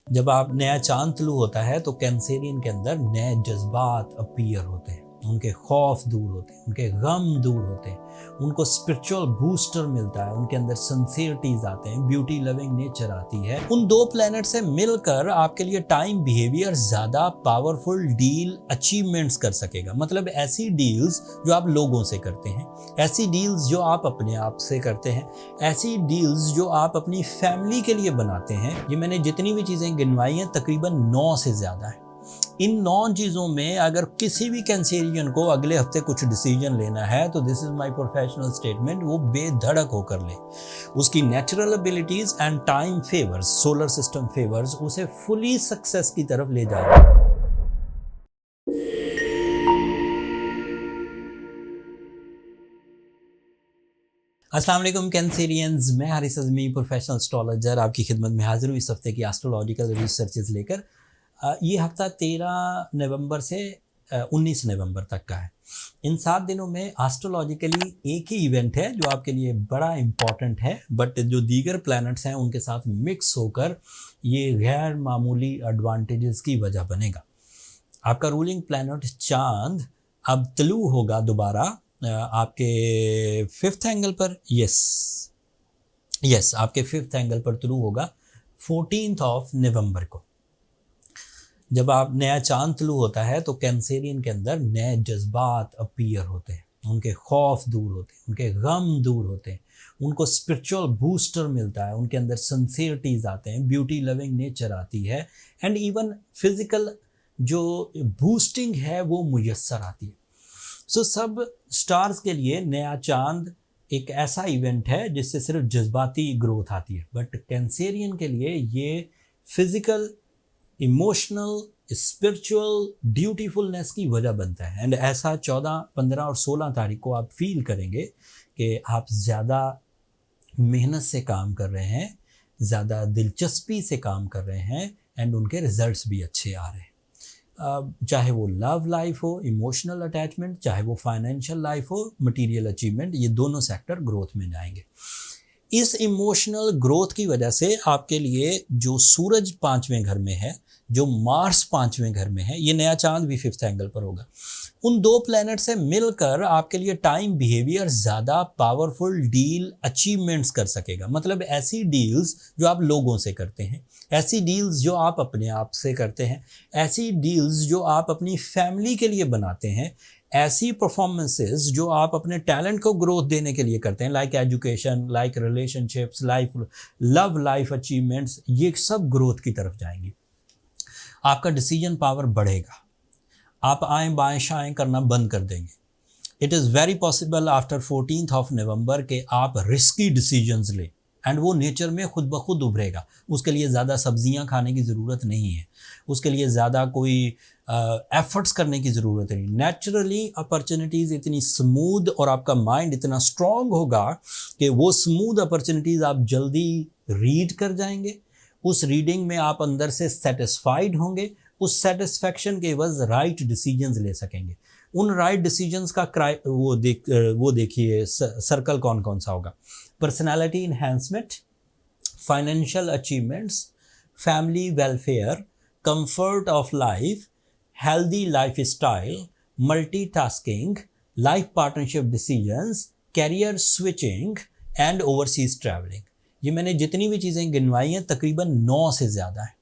जब आप नया चांद तुलू होता है तो कैंसेरियन के अंदर नए जज्बात अपीयर होते हैं, उनके खौफ दूर होते हैं, उनके गम दूर होते हैं, उनको स्पिरिचुअल बूस्टर मिलता है, उनके अंदर सिंसियरिटीज आते हैं, ब्यूटी लविंग नेचर आती है। उन दो प्लैनेट से मिलकर आपके लिए टाइम बिहेवियर ज्यादा पावरफुल डील अचीवमेंट्स कर सकेगा। मतलब ऐसी डील्स जो आप लोगों से करते हैं, ऐसी डील्स जो आप अपने आप से करते हैं, ऐसी डील्स जो आप अपनी फैमिली के लिए बनाते हैं। ये मैंने जितनी भी चीजें गिनवाई हैं तकरीबन 9 से ज्यादा है। इन 9 चीज़ों में अगर किसी भी कैंसेरियन को अगले हफ्ते कुछ डिसीजन लेना है तो this is my professional statement, वो बेधड़क होकर ले। उसकी natural abilities and time favours, solar system favours उसे फुली सक्सेस की तरफ ले जा रहे हैं। अस्सलाम वालेकुम कैंसेरियंस, मैं हारिस अज़मी प्रोफेशनल एस्ट्रोलॉजर आपकी खिदमत में हाजिर हूँ इस हफ्ते की एस्ट्रोलॉजिकल रिसर्चेस लेकर। ये हफ्ता 13 नवंबर से 19 नवंबर तक का है। इन 7 दिनों में एस्ट्रोलॉजिकली एक ही इवेंट है जो आपके लिए बड़ा इम्पॉर्टेंट है, बट जो दीगर प्लैनेट्स हैं उनके साथ मिक्स होकर ये गैर मामूली एडवांटेजेस की वजह बनेगा। आपका रूलिंग प्लैनेट चांद अब तुलू होगा दोबारा आपके 5th एंगल पर। यस आपके 5th एंगल पर तुलू होगा 14 नवंबर को। जब आप नया चांद तुलू होता है तो कैंसेरियन के अंदर नए जज्बात अपीयर होते हैं, उनके खौफ दूर होते हैं, उनके गम दूर होते हैं, उनको स्पिरिचुअल बूस्टर मिलता है, उनके अंदर सिंसियरिटीज आते हैं, ब्यूटी लविंग नेचर आती है, एंड इवन फिजिकल जो बूस्टिंग है वो मुयस्सर आती है। सो सब स्टार्स के लिए नया चांद एक ऐसा इवेंट है जिससे सिर्फ जज्बाती ग्रोथ आती है, बट कैंसेरियन के लिए ये फिजिकल, इमोशनल, स्पिरिचुअल ड्यूटीफुलनेस की वजह बनता है। एंड ऐसा 14, 15 और 16 तारीख को आप फील करेंगे कि आप ज़्यादा मेहनत से काम कर रहे हैं, ज़्यादा दिलचस्पी से काम कर रहे हैं, एंड उनके रिजल्ट्स भी अच्छे आ रहे हैं। चाहे वो लव लाइफ हो, इमोशनल अटैचमेंट, चाहे वो फाइनेंशियल लाइफ हो, मटेरियल अचीवमेंट, ये दोनों सेक्टर ग्रोथ में जाएंगे। इस इमोशनल ग्रोथ की वजह से आपके लिए जो सूरज 5वें घर में है, जो मार्स 5वें घर में है, ये नया चांद भी 5th एंगल पर होगा। उन दो प्लैनेट से मिलकर आपके लिए टाइम बिहेवियर ज़्यादा पावरफुल डील अचीवमेंट्स कर सकेगा। मतलब ऐसी डील्स जो आप लोगों से करते हैं, ऐसी डील्स जो आप अपने आप से करते हैं, ऐसी डील्स जो आप अपनी फैमिली के लिए बनाते हैं, ऐसी परफॉर्मेंसेस जो आप अपने टैलेंट को ग्रोथ देने के लिए करते हैं, like education, like relationships, life love life achievements, ये सब ग्रोथ की तरफ जाएंगी। आपका डिसीजन पावर बढ़ेगा, आप आएँ बाएँ शाएँ करना बंद कर देंगे। It is very possible after 14 नवंबर के आप रिस्की डिसीजंस लें, एंड वो नेचर में खुद ब खुद उभरेगा। उसके लिए ज़्यादा सब्जियां खाने की ज़रूरत नहीं है, उसके लिए ज़्यादा कोई एफर्ट्स करने की ज़रूरत नहीं। नेचुरली अपॉर्चुनिटीज़ इतनी स्मूथ और आपका माइंड इतना स्ट्रॉन्ग होगा कि वो स्मूथ अपॉर्चुनिटीज़ आप जल्दी रीड कर जाएंगे। उस रीडिंग में आप अंदर से सेटिस्फाइड होंगे, उस सेटिस्फैक्शन के एवज राइट डिसीजंस ले सकेंगे। उन राइट डिसीजंस का वो देखिए सर्कल कौन कौन सा होगा। Personality enhancement, financial achievements, family welfare, comfort of life, healthy life style, multitasking, life partnership decisions, career switching and overseas travelling. ये मैंने जितनी भी चीज़ें गिनवाई हैं तकरीबन 9 से ज़्यादा है।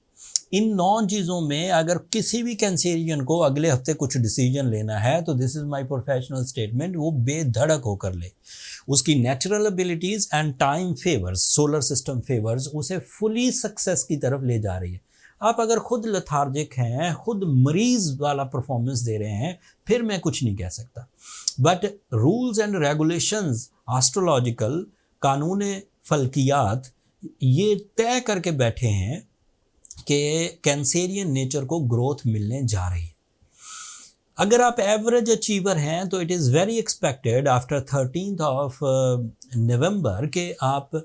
इन 9 चीज़ों में अगर किसी भी कैंसेरियन को अगले हफ्ते कुछ डिसीजन लेना है तो this is my professional statement, वो बेधड़क होकर ले। उसकी natural abilities and time favours, solar system favours उसे फुली सक्सेस की तरफ ले जा रही है। आप अगर खुद लथार्जिक हैं, खुद मरीज वाला परफॉर्मेंस दे रहे हैं, फिर मैं कुछ नहीं कह सकता। But rules and regulations, astrological कानून फल्कियात ये तय करके बैठे हैं कि कैंसेरियन नेचर को ग्रोथ मिलने जा रही है। अगर आप एवरेज अचीवर हैं तो it is very expected after 13 नवंबर के आप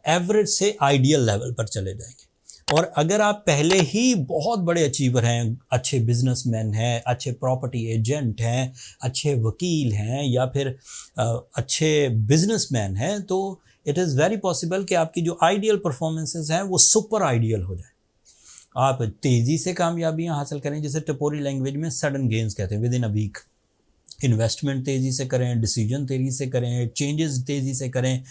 एवरेज से आइडियल लेवल पर चले जाएंगे। और अगर आप पहले ही बहुत बड़े अचीवर हैं, अच्छे बिजनेसमैन हैं, अच्छे प्रॉपर्टी एजेंट हैं, अच्छे वकील हैं, या फिर अच्छे बिजनेसमैन हैं, तो इट इज़ वेरी पॉसिबल कि आपकी जो आइडियल परफॉर्मेंसेस हैं वो सुपर आइडियल हो जाए। आप तेज़ी से कामयाबियां हासिल करें, जैसे टपोरी लैंग्वेज में सडन गेन्स कहते हैं, within a week. Investment तेज़ी से करें, डिसीजन तेज़ी से करें, चेंजेस तेज़ी से करें,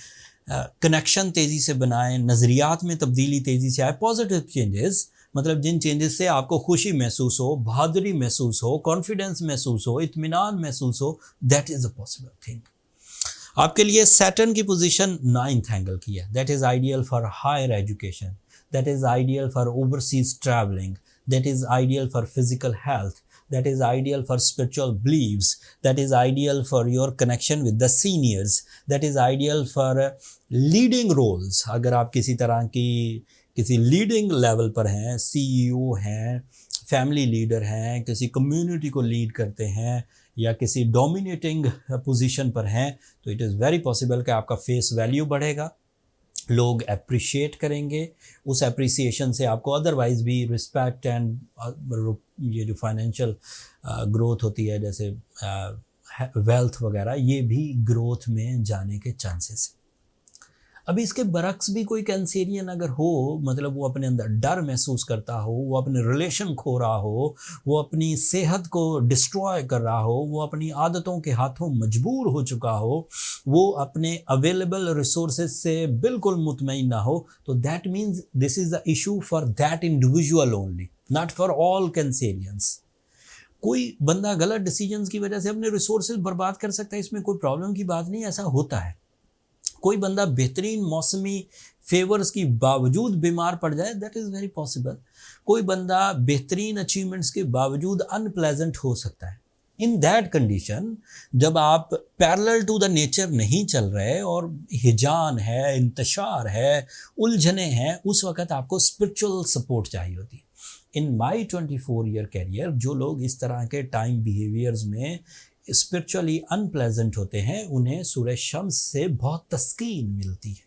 कनेक्शन तेज़ी से बनाएं, नज़रियात में तब्दीली तेज़ी से आए, पॉजिटिव चेंजेस, मतलब जिन चेंजेस से आपको खुशी महसूस हो, बहादुरी महसूस हो, कॉन्फिडेंस महसूस हो, इत्मीनान महसूस हो, that is a possible thing. आपके लिए सैटर्न की पोजीशन 9th एंगल की है, that is ideal for higher education, that is ideal for overseas travelling, that is ideal for physical health, that is ideal for spiritual beliefs, that is ideal for your connection with the seniors, that is ideal for leading roles। अगर आप किसी तरह की किसी leading level पर हैं, CEO हैं, family leader हैं, किसी कम्युनिटी को लीड करते हैं या किसी डोमिनेटिंग पोजीशन पर हैं, तो इट इज़ वेरी पॉसिबल कि आपका फेस वैल्यू बढ़ेगा, लोग अप्रिशिएट करेंगे, उस अप्रिसिएशन से आपको अदरवाइज़ भी रिस्पेक्ट एंड ये जो फाइनेंशियल ग्रोथ होती है, जैसे वेल्थ वगैरह, ये भी ग्रोथ में जाने के चांसेस। अभी इसके बरक्स भी कोई कैंसेरियन अगर हो, मतलब वो अपने अंदर डर महसूस करता हो, वो अपने रिलेशन खो रहा हो, वो अपनी सेहत को डिस्ट्रॉय कर रहा हो, वो अपनी आदतों के हाथों मजबूर हो चुका हो, वो अपने अवेलेबल रिसोर्सेज से बिल्कुल मुतमईन ना हो, तो that means this is the issue for that individual only, not for all Cancerians. कोई बंदा गलत डिसीजंस की वजह से अपने रिसोर्सेज बर्बाद कर सकता है, इसमें कोई प्रॉब्लम की बात नहीं, ऐसा होता है। कोई बंदा बेहतरीन मौसमी फेवर्स की बावजूद बीमार पड़ जाए, दैट इज़ वेरी पॉसिबल। कोई बंदा बेहतरीन अचीवमेंट्स के बावजूद अनप्लेजेंट हो सकता है। इन दैट कंडीशन, जब आप पैरेलल टू द नेचर नहीं चल रहे और हिजान है, इंतशार है, उलझने हैं, उस वक्त आपको स्पिरिचुअल सपोर्ट चाहिए होती है। इन माई 24 ईयर कैरियर, जो लोग इस तरह के टाइम बिहेवियर्स में स्पिरिचुअली अनप्लेजेंट होते हैं, उन्हें सूरह शम्स से बहुत तस्कीन मिलती है।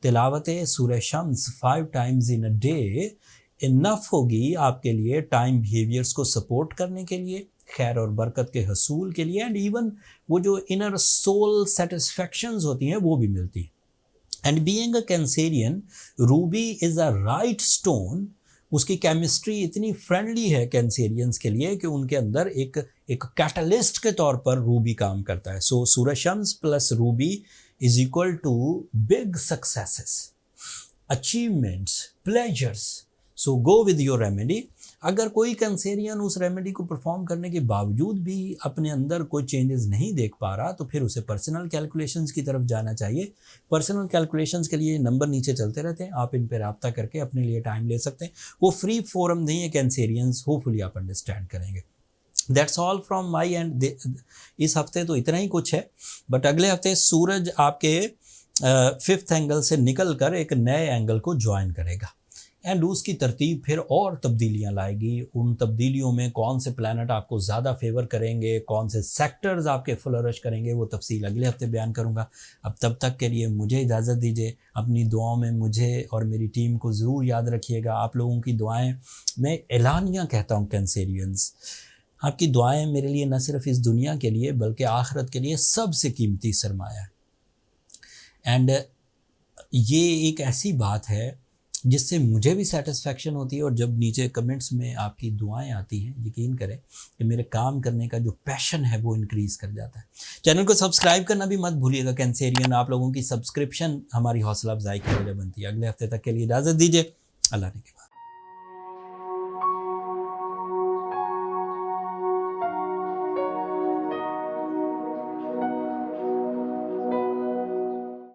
तिलावत सूरह Shams 5 times in a day enough होगी आपके लिए टाइम बिहेवियर्स को सपोर्ट करने के लिए, खैर और बरकत के हसूल के लिए, एंड इवन वो जो इनर सोल सेटिस्फैक्शंस होती हैं वो भी मिलती है। And being a Cancerian, Ruby is a right stone. उसकी केमिस्ट्री इतनी फ्रेंडली है कैंसेरियंस के लिए कि उनके अंदर एक कैटलिस्ट के तौर पर रूबी काम करता है। सो सूरह शम्स plus ruby is equal to big successes, achievements, pleasures. So go with your remedy. अगर कोई कैंसेरियन उस रेमेडी को परफॉर्म करने के बावजूद भी अपने अंदर कोई चेंजेस नहीं देख पा रहा, तो फिर उसे पर्सनल कैलकुलेशंस की तरफ जाना चाहिए। पर्सनल कैलकुलेशंस के लिए नंबर नीचे चलते रहते हैं, आप इन पर रब्ता करके अपने लिए टाइम ले सकते हैं। वो फ्री फोरम नहीं है कैंसेरियंस, होपफुली आप अंडरस्टैंड करेंगे। That's all from my and. इस हफ्ते तो इतना ही कुछ है, बट अगले हफ्ते सूरज आपके 5th एंगल से निकल कर एक नए एंगल को ज्वाइन करेगा, एंड उसकी तरतीब फिर और तब्दीलियां लाएगी। उन तब्दीलियों में कौन से प्लैनेट आपको ज़्यादा फेवर करेंगे, कौन से सेक्टर्स आपके फ्लरिश करेंगे, वो तफसील अगले हफ्ते बयान करूंगा। अब तब तक के लिए मुझे इजाज़त दीजिए। अपनी दुआओं में मुझे और मेरी टीम को ज़रूर याद रखिएगा। आप लोगों की दुआएं, मैं एलानिया कहता हूँ कैंसेरियंस, आपकी दुआएं मेरे लिए न सिर्फ इस दुनिया के लिए बल्कि आखिरत के लिए सबसे कीमती सरमाया है। एंड ये एक ऐसी बात है जिससे मुझे भी सेटिस्फेक्शन होती है, और जब नीचे कमेंट्स में आपकी दुआएं आती हैं, यकीन करें कि मेरे काम करने का जो पैशन है वो इंक्रीज़ कर जाता है। चैनल को सब्सक्राइब करना भी मत भूलिएगा कैंसेरियन। आप लोगों की सब्सक्रिप्शन हमारी हौसला अफजाई की वजह बनती है। अगले हफ्ते तक के लिए इजाज़त दीजिए। अल्लाह ने